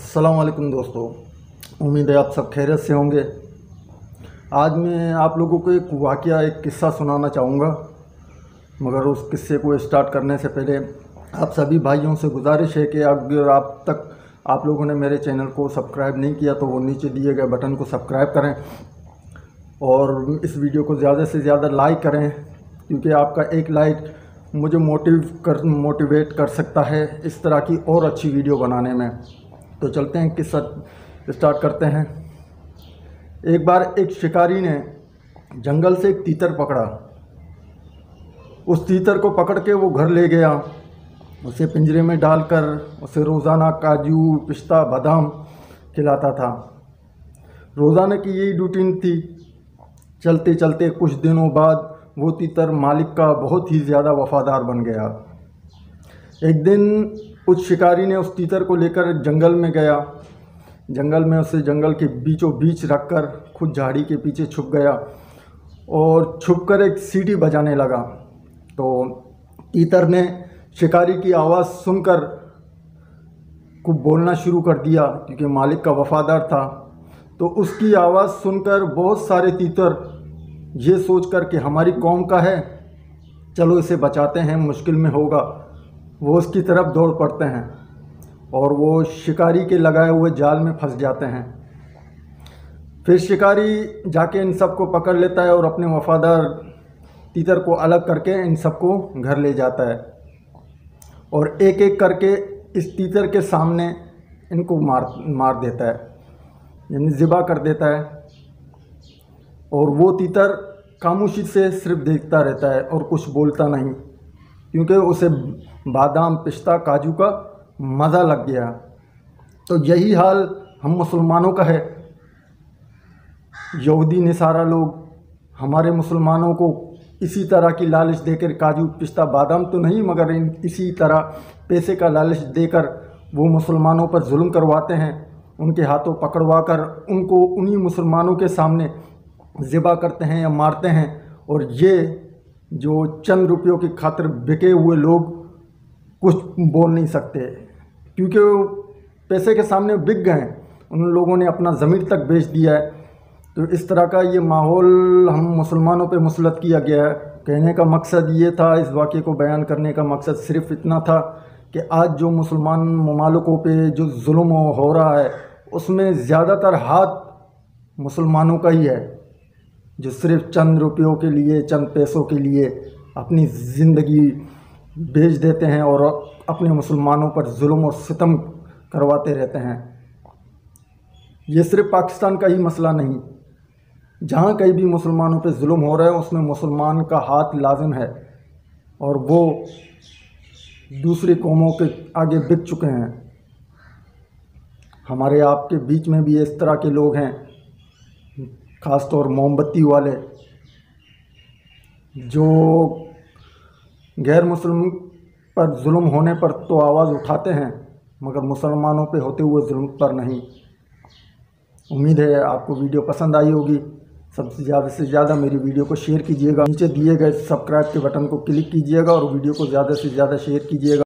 अस्सलाम वालेकुम दोस्तों, उम्मीद है आप सब खैरियत से होंगे। आज मैं आप लोगों को एक किस्सा सुनाना चाहूँगा, मगर उस किस्से को स्टार्ट करने से पहले आप सभी भाइयों से गुजारिश है कि अगर आप लोगों ने मेरे चैनल को सब्सक्राइब नहीं किया तो वो नीचे दिए गए बटन को सब्सक्राइब करें और इस वीडियो को ज़्यादा से ज़्यादा लाइक करें, क्योंकि आपका एक लाइक मुझे मोटिवेट कर सकता है इस तरह की और अच्छी वीडियो बनाने में। तो चलते हैं, किस्सा स्टार्ट करते हैं। एक बार एक शिकारी ने जंगल से एक तीतर पकड़ा। उस तीतर को पकड़ के वो घर ले गया, उसे पिंजरे में डालकर उसे रोज़ाना काजू, पिस्ता, बादाम खिलाता था। रोज़ाना की यही रूटीन थी। चलते चलते कुछ दिनों बाद वो तीतर मालिक का बहुत ही ज़्यादा वफ़ादार बन गया। एक दिन उस शिकारी ने उस तीतर को लेकर जंगल में गया। जंगल में उसे जंगल के बीचों बीच रखकर खुद झाड़ी के पीछे छुप गया और छुपकर एक सीटी बजाने लगा। तो तीतर ने शिकारी की आवाज़ सुनकर को बोलना शुरू कर दिया, क्योंकि मालिक का वफ़ादार था। तो उसकी आवाज़ सुनकर बहुत सारे तीतर ये सोचकर कि हमारी कौम का है, चलो इसे बचाते हैं, मुश्किल में होगा, वो उसकी तरफ दौड़ पड़ते हैं और वो शिकारी के लगाए हुए जाल में फंस जाते हैं। फिर शिकारी जाके इन सबको पकड़ लेता है और अपने वफ़ादार तीतर को अलग करके इन सबको घर ले जाता है और एक एक करके इस तीतर के सामने इनको मार देता है, यानी ज़िबा कर देता है। और वो तीतर खामोशी से सिर्फ देखता रहता है और कुछ बोलता नहीं, क्योंकि उसे बादाम, पिस्ता, काजू का मज़ा लग गया। तो यही हाल हम मुसलमानों का है। यहूदी नसारा लोग हमारे मुसलमानों को इसी तरह की लालच देकर, काजू, पिस्ता, बादाम तो नहीं मगर इसी तरह पैसे का लालच देकर वो मुसलमानों पर जुल्म करवाते हैं। उनके हाथों पकड़वा कर उनको उन्हीं मुसलमानों के सामने ज़िबा करते हैं या मारते हैं। और ये जो चंद रुपयों की खातिर बिके हुए लोग कुछ बोल नहीं सकते, क्योंकि वो पैसे के सामने बिक गए। उन लोगों ने अपना ज़मीर तक बेच दिया है। तो इस तरह का ये माहौल हम मुसलमानों पे मुसलत किया गया है। कहने का मकसद ये था, इस वाक़े को बयान करने का मकसद सिर्फ़ इतना था कि आज जो मुसलमान ममालिकों पे जो जुल्म हो रहा है, उसमें ज़्यादातर हाथ मुसलमानों का ही है, जो सिर्फ़ चंद रुपयों के लिए, चंद पैसों के लिए अपनी ज़िंदगी बेच देते हैं और अपने मुसलमानों पर जुल्म और सितम करवाते रहते हैं। ये सिर्फ पाकिस्तान का ही मसला नहीं, जहाँ कहीं भी मुसलमानों पे जुल्म हो रहा है उसमें मुसलमान का हाथ लाजिम है और वो दूसरी कौमों के आगे बिक चुके हैं। हमारे आपके बीच में भी इस तरह के लोग हैं, ख़ास तौर मोमबत्ती वाले, जो गैर मुस्लिम पर जुल्म होने पर तो आवाज़ उठाते हैं मगर मुसलमानों पे होते हुए जुल्म पर नहीं। उम्मीद है आपको वीडियो पसंद आई होगी। सबसे ज़्यादा से ज़्यादा मेरी वीडियो को शेयर कीजिएगा, नीचे दिए गए सब्सक्राइब के बटन को क्लिक कीजिएगा और वीडियो को ज़्यादा से ज़्यादा शेयर कीजिएगा।